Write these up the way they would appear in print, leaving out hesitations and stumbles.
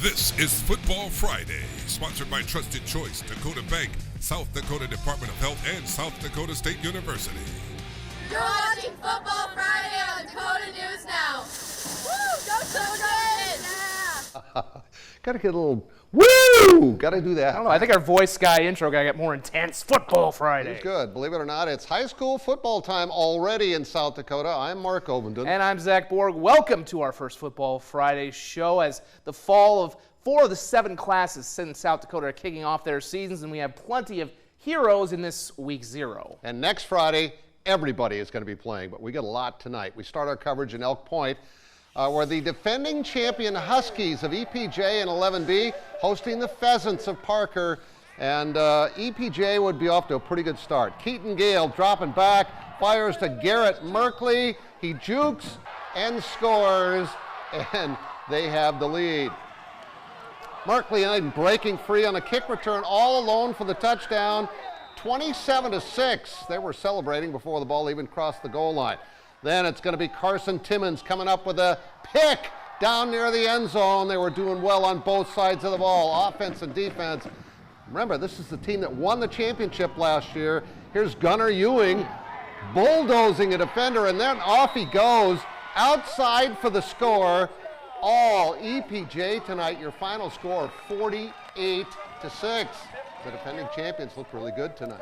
This is Football Friday, sponsored by Trusted Choice, Dakota Bank, South Dakota Department of Health, and South Dakota State University. You're watching Football Friday on Dakota News Now. Woo! Go Dakota! Gotta get a little woo! Gotta do that. I don't know. I think our voice guy intro gotta get more intense. Football Friday. It's good. Believe it or not, it's high school football time already in South Dakota. I'm Mark Ovenden. And I'm Zach Borg. Welcome to our first Football Friday show as the fall of 4 of the 7 classes in South Dakota are kicking off their seasons, and we have plenty of heroes in this week 0. And next Friday, everybody is going to be playing, but we got a lot tonight. We start our coverage in Elk Point, where the defending champion Huskies of EPJ and 11B hosting the Pheasants of Parker, and EPJ would be off to a pretty good start. Keaton Gale dropping back, fires to Garrett Merkley. He jukes and scores, and they have the lead. Merkley breaking free on a kick return, all alone for the touchdown, 27-6. They were celebrating before the ball even crossed the goal line. Then it's going to be Carson Timmons coming up with a pick down near the end zone. They were doing well on both sides of the ball, offense and defense. Remember, this is the team that won the championship last year. Here's Gunnar Ewing bulldozing a defender, and then off he goes outside for the score. All EPJ tonight, your final score 48-6. The defending champions look really good tonight.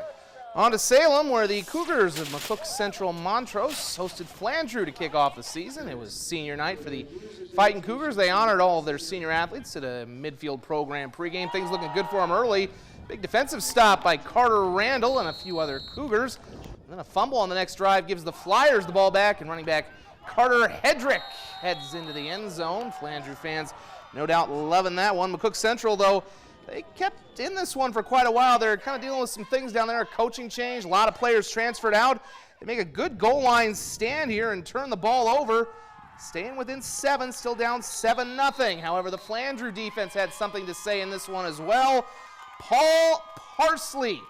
On to Salem, where the Cougars of McCook Central Montrose hosted Flandreau to kick off the season. It was senior night for the Fighting Cougars. They honored all of their senior athletes at a midfield program pregame. Things looking good for them early. Big defensive stop by Carter Randall and a few other Cougars. And then a fumble on the next drive gives the Flyers the ball back, and running back Carter Hedrick heads into the end zone. Flandreau fans no doubt loving that one. McCook Central, though, they kept in this one for quite a while. They're kind of dealing with some things down there. A coaching change, a lot of players transferred out. They make a good goal line stand here and turn the ball over. Staying within 7, still down 7-0. However, the Flandreau defense had something to say in this one as well. Paul Parsley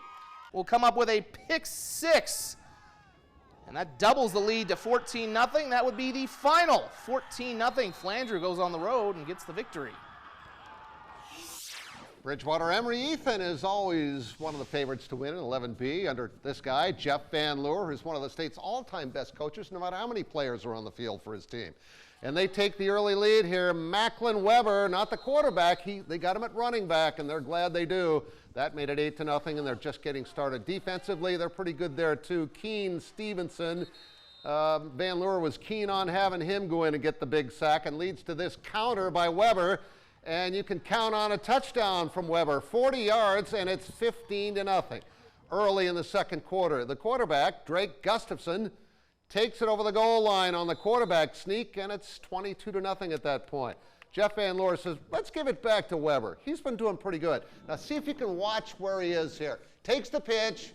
will come up with a pick 6. And that doubles the lead to 14-0. That would be the final 14-0. Flandreau goes on the road and gets the victory. Bridgewater Emery Ethan is always one of the favorites to win in 11B under this guy, Jeff Van Leeuwen, who's one of the state's all-time best coaches, no matter how many players are on the field for his team. And they take the early lead here. Macklin Weber, not the quarterback, they got him at running back, and they're glad they do. That made it 8-0, and they're just getting started. Defensively, they're pretty good there, too. Keen Stevenson, Van Leeuwen was keen on having him go in and get the big sack, and leads to this counter by Weber. And you can count on a touchdown from Weber, 40 yards, and it's 15-0. Early in the second quarter, the quarterback, Drake Gustafson, takes it over the goal line on the quarterback sneak, and it's 22-0 at that point. Jeff Van Leeuwen says, let's give it back to Weber. He's been doing pretty good. Now see if you can watch where he is here. Takes the pitch,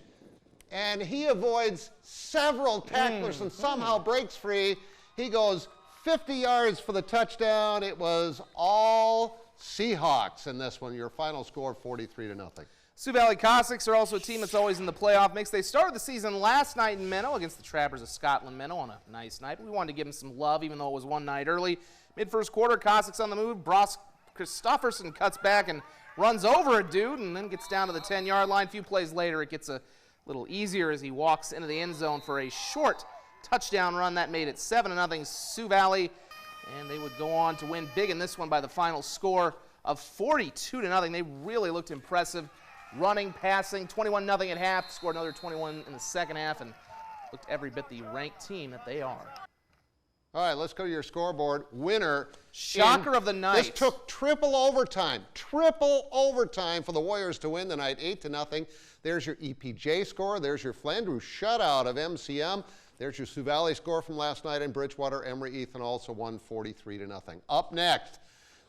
and he avoids several tacklers and somehow breaks free. He goes 50 yards for the touchdown. It was all Seahawks in this one. Your final score, 43-0. Sioux Valley Cossacks are also a team that's always in the playoff mix. They started the season last night in Minnow against the Trappers of Scotland Minnow on a nice night. We wanted to give them some love, even though it was one night early. Mid-first quarter, Cossacks on the move. Bross Christofferson cuts back and runs over a dude and then gets down to the 10-yard line. A few plays later, it gets a little easier as he walks into the end zone for a short touchdown run. That made it 7-0 Sioux Valley, and they would go on to win big in this one by the final score of 42-0. They really looked impressive. Running, passing, 21-0 at half, scored another 21 in the second half, and looked every bit the ranked team that they are. All right, let's go to your scoreboard. Winner. Shocker of the night. This took triple overtime for the Warriors to win tonight, 8-0. There's your EPJ score. There's your Flandreau shutout of MCM. There's your Sioux Valley score from last night, and Bridgewater Emery Ethan also won 43-0. Up next,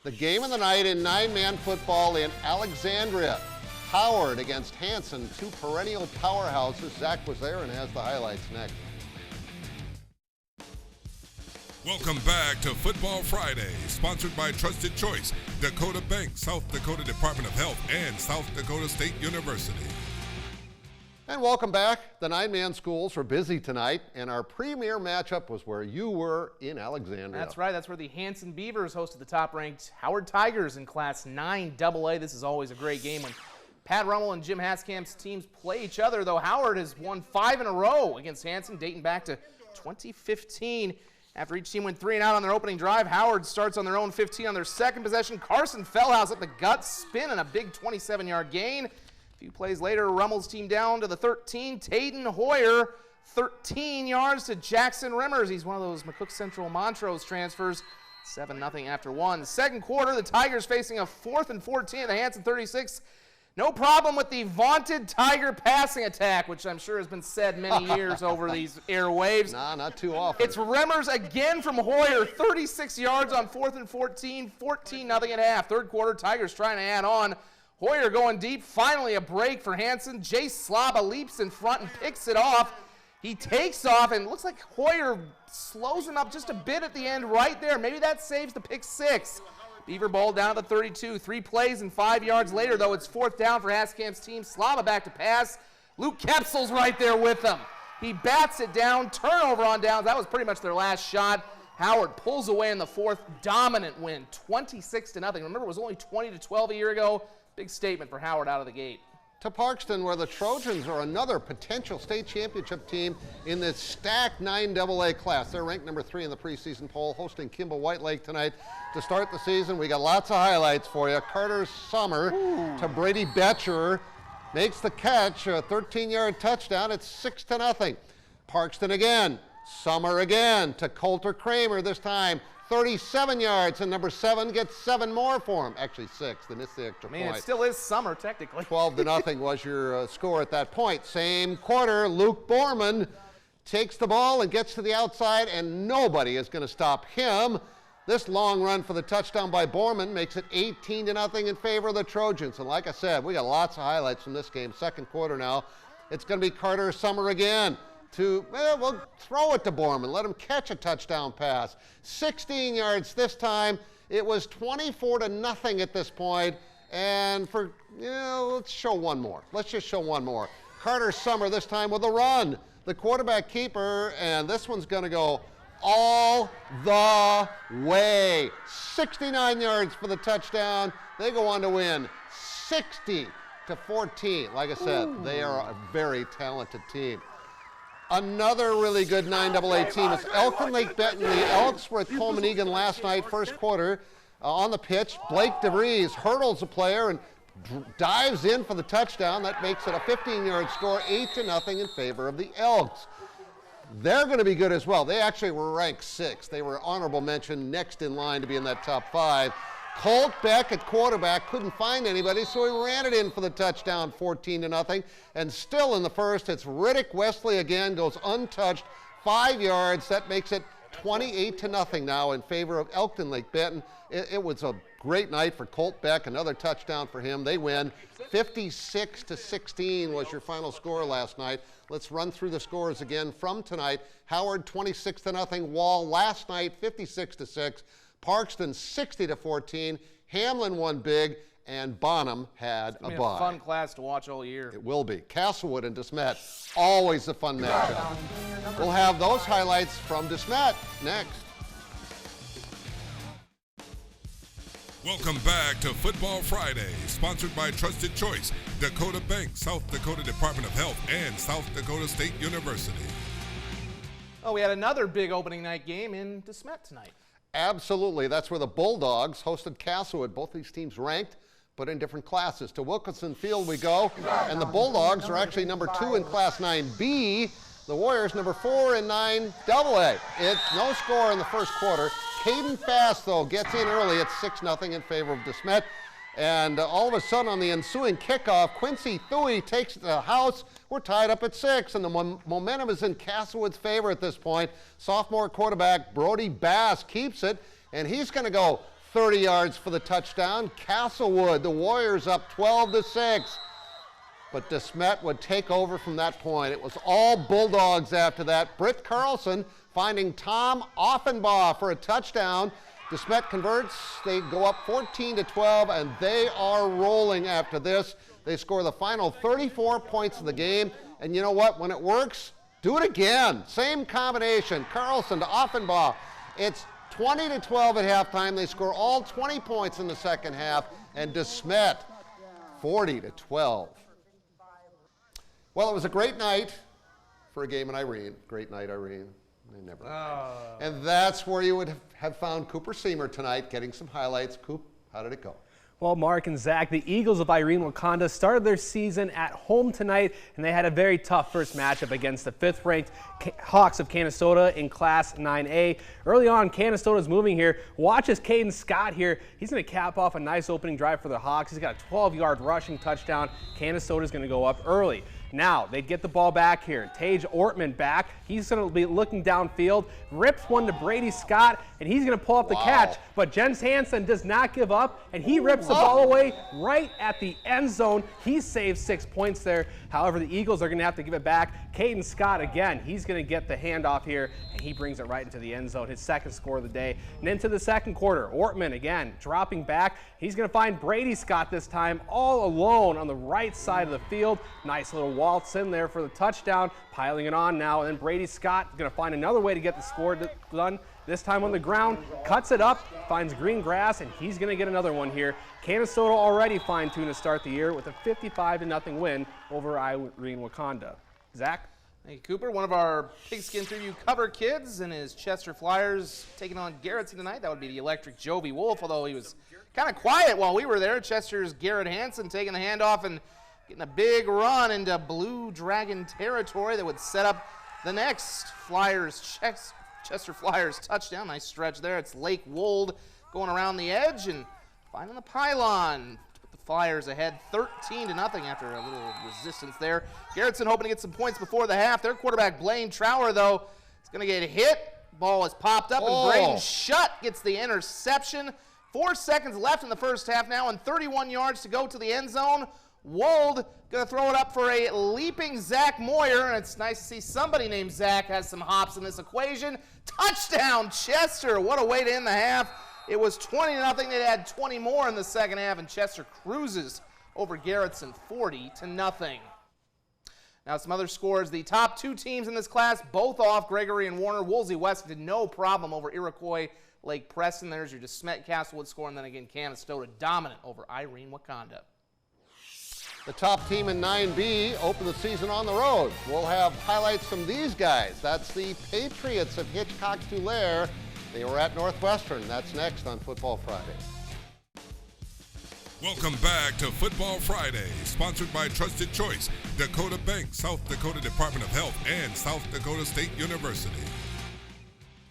the game of the night in 9-man football in Alexandria. Howard against Hanson, 2 perennial powerhouses. Zach was there and has the highlights next. Welcome back to Football Friday, sponsored by Trusted Choice, Dakota Bank, South Dakota Department of Health, and South Dakota State University. And welcome back. The 9-man schools were busy tonight, and our premier matchup was where you were in Alexandria. That's right. That's where the Hanson Beavers hosted the top-ranked Howard Tigers in Class 9AA. This is always a great game when Pat Rummel and Jim Haskamp's teams play each other, though Howard has won 5 in a row against Hanson, dating back to 2015. After each team went 3 and out on their opening drive, Howard starts on their own 15 on their second possession. Carson Fellhouse up the gut, spin, and a big 27-yard gain. A few plays later, Rummel's team down to the 13. Tayden Hoyer, 13 yards to Jackson Rimmers. He's one of those McCook Central Montrose transfers. 7-0 after one. Second quarter, the Tigers facing a 4th and 14 at the Hanson 36. No problem with the vaunted Tiger passing attack, which I'm sure has been said many years over these airwaves. Nah, not too often. It's Rimmers again from Hoyer, 36 yards on 4th and 14, 14-0 at half. Third quarter, Tigers trying to add on. Hoyer going deep, finally a break for Hanson. Jay Slaba leaps in front and picks it off. He takes off, and it looks like Hoyer slows him up just a bit at the end right there. Maybe that saves the pick 6. Beaver ball down to the 32. 3 plays and 5 yards later, though, it's 4th down for Haskamp's team. Slaba back to pass. Luke Kepsel's right there with him. He bats it down. Turnover on downs. That was pretty much their last shot. Howard pulls away in the 4th. Dominant win, 26-0. Remember, it was only 20-12 a year ago. Big statement for Howard out of the gate. To Parkston, where the Trojans are another potential state championship team in this stacked 9AA class. They're ranked number 3 in the preseason poll, hosting Kimball White Lake tonight to start the season. We got lots of highlights for you. Carter Summer to Brady Betcher makes the catch, a 13-yard touchdown. It's 6-0. Parkston again. Summer again to Coulter Kramer, this time 37 yards, and number 7 gets 7 more for him. Actually 6, they missed the extra point. It still is Summer, technically. 12-0 was your score at that point. Same quarter, Luke Borman takes the ball and gets to the outside, and nobody is going to stop him. This long run for the touchdown by Borman makes it 18-0 in favor of the Trojans. And like I said, we got lots of highlights from this game. Second quarter now. It's going to be Carter Summer again. We'll throw it to Borman, let him catch a touchdown pass. 16 yards this time. It was 24-0 at this point, and let's show one more. Let's just show one more. Carter Summer this time with a run. The quarterback keeper, and this one's going to go all the way. 69 yards for the touchdown. They go on to win 60-14. Like I said, they are a very talented team. Another really good 9AA team is Elkin Lake Benton. The Elks were at Coleman Egan last night, first quarter, on the pitch. Blake DeVries hurdles a player and dives in for the touchdown. That makes it a 15-yard score, 8-0 in favor of the Elks. They're going to be good as well. They actually were ranked 6th. They were honorable mention, next in line to be in that top 5. Colt Beck at quarterback couldn't find anybody, so he ran it in for the touchdown, 14-0. And still in the first, it's Riddick Wesley again, goes untouched, 5 yards. That makes it 28-0 now in favor of Elkton Lake Benton. It was a great night for Colt Beck, another touchdown for him. They win 56-16 was your final score last night. Let's run through the scores again from tonight. Howard 26-0, Wall last night 56-6. Parkston 60-14, Hamlin won big, and Bonham had a bye. It's a fun class to watch all year. It will be. Castlewood and DeSmet, always a fun matchup. We'll have those highlights from DeSmet next. Welcome back to Football Friday, sponsored by Trusted Choice, Dakota Bank, South Dakota Department of Health, and South Dakota State University. Oh, we had another big opening night game in DeSmet tonight. Absolutely. That's where the Bulldogs hosted Castlewood. Both these teams ranked, but in different classes. To Wilkinson Field we go, and the Bulldogs are actually number 2 in Class 9B. The Warriors number 4 in 9AA. It's no score in the first quarter. Caden Fast, though, gets in early. It's 6-0 in favor of DeSmet. And all of a sudden, on the ensuing kickoff, Quincy Thuy takes it to the house. We're tied up at 6, and the momentum is in Castlewood's favor at this point. Sophomore quarterback Brody Bass keeps it, and he's going to go 30 yards for the touchdown. Castlewood, the Warriors up 12-6. But DeSmet would take over from that point. It was all Bulldogs after that. Britt Carlson finding Tom Offenbaugh for a touchdown. DeSmet converts. They go up 14-12, and they are rolling after this. They score the final 34 points of the game. And you know what? When it works, do it again. Same combination. Carlson to Offenbaugh. It's 20-12 at halftime. They score all 20 points in the second half. And DeSmet, 40-12. Well, it was a great night for a game in Irene. Great night, Irene. They never. And that's where you would have found Cooper Seymour tonight, getting some highlights. Coop, how did it go? Well, Mark and Zach, the Eagles of Irene Wakanda started their season at home tonight, and they had a very tough first matchup against the 5th-ranked Hawks of Canastota in Class 9A. Early on, Canastota's moving here. Watch as Caden Scott here. He's going to cap off a nice opening drive for the Hawks. He's got a 12-yard rushing touchdown. Canastota's going to go up early. Now, they get the ball back here. Tage Ortman back. He's going to be looking downfield. Rips one to Brady Scott, and he's going to pull up the catch. But Jens Hansen does not give up, and he rips the ball away right at the end zone. He saves 6 points there. However, the Eagles are going to have to give it back. Caden Scott, again, he's going to get the handoff here, and he brings it right into the end zone, his second score of the day. And into the second quarter, Ortman, again, dropping back. He's going to find Brady Scott this time all alone on the right side of the field. Nice little waltz in there for the touchdown, piling it on now, and then Brady Scott is going to find another way to get the score done, this time on the ground, cuts it up, finds green grass, and he's going to get another one here. Canastota already fine-tuned to start the year with a 55-0 win over Irene Wakanda. Zach? Thank you, Cooper. One of our Pigskin Preview cover kids and his Chester Flyers taking on Garrettson tonight. That would be the electric Jovi Wolf, although he was kind of quiet while we were there. Chester's Garrett Hansen taking the handoff and getting a big run into Blue Dragon territory that would set up the next Chester Flyers touchdown. Nice stretch there. It's Lake Wold going around the edge and finding the pylon to put the Flyers ahead 13-0 after a little resistance there. Garrettson hoping to get some points before the half. Their quarterback Blaine Trower, though, is going to get hit. Ball is popped up, and Braden Shutt gets the interception. 4 seconds left in the first half now, and 31 yards to go to the end zone. Wold going to throw it up for a leaping Zach Moyer, and it's nice to see somebody named Zach has some hops in this equation. Touchdown, Chester. What a way to end the half. It was 20-0. They had 20 more in the second half, and Chester cruises over Garrettson 40-0. Now some other scores. The top 2 teams in this class, both off. Gregory and Warner. Woolsey West did no problem over Iroquois Lake Preston. There's your DeSmet Castlewood score, and then again Canastota dominant over Irene Wakanda. The top team in 9B opened the season on the road. We'll have highlights from these guys. That's the Patriots of Hitchcock-Tulare. They were at Northwestern. That's next on Football Friday. Welcome back to Football Friday, sponsored by Trusted Choice, Dakota Bank, South Dakota Department of Health, and South Dakota State University.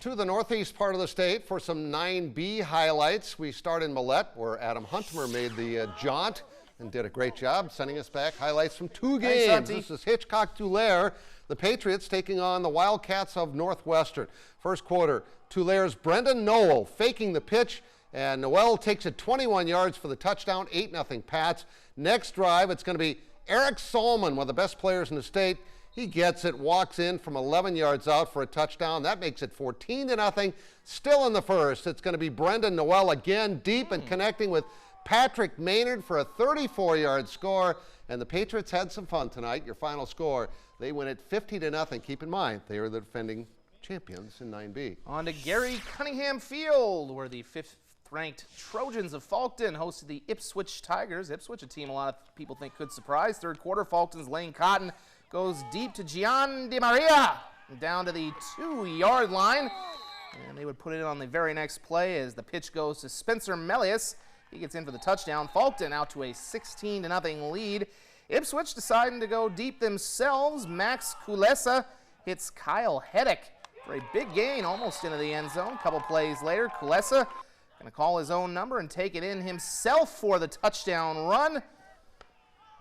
To the northeast part of the state for some 9B highlights. We start in Millette, where Adam Huntemer made the jaunt and did a great job sending us back highlights from 2 games. This is Hitchcock-Tulare, the Patriots taking on the Wildcats of Northwestern. First quarter, Tulare's Brendan Noel faking the pitch, and Noel takes it 21 yards for the touchdown, 8-0 Pats. Next drive, it's going to be Eric Solman, one of the best players in the state. He gets it, walks in from 11 yards out for a touchdown. That makes it 14-0. Still in the first, it's going to be Brendan Noel again, deep and connecting with Patrick Maynard for a 34-yard score, and the Patriots had some fun tonight. Your final score, they win it 50-0. Keep in mind, they are the defending champions in 9B. On to Gary Cunningham Field, where the 5th-ranked Trojans of Falkton hosted the Ipswich Tigers. Ipswich, a team a lot of people think could surprise. Third quarter, Falkton's Lane Cotton goes deep to Gian Di Maria, down to the 2-yard line, and they would put it on the very next play as the pitch goes to Spencer Melius. He gets in for the touchdown. Falkton out to a 16-0 lead. Ipswich deciding to go deep themselves. Max Kulesa hits Kyle Heddick for a big gain, almost into the end zone. A couple plays later, Kulesa going to call his own number and take it in himself for the touchdown run.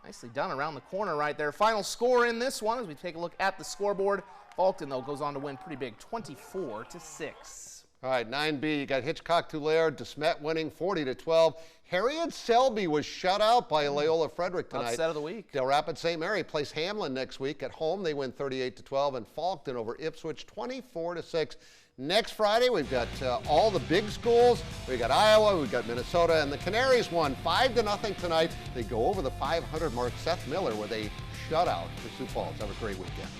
Nicely done around the corner right there. Final score in this one as we take a look at the scoreboard. Falkton, though, goes on to win pretty big, 24-6. All right, 9B, you got Hitchcock-Tulare, De Smet winning 40-12. Harriet-Selby was shut out by Loyola Frederick tonight. Upset of the week. Del Rapids St. Mary plays Hamlin next week. At home, they win 38-12, and Falkton over Ipswich 24-6. Next Friday, we've got all the big schools. We've got Iowa, we've got Minnesota, and the Canaries won 5-0 tonight. They go over the 500 mark. Seth Miller with a shutout for Sioux Falls. Have a great weekend.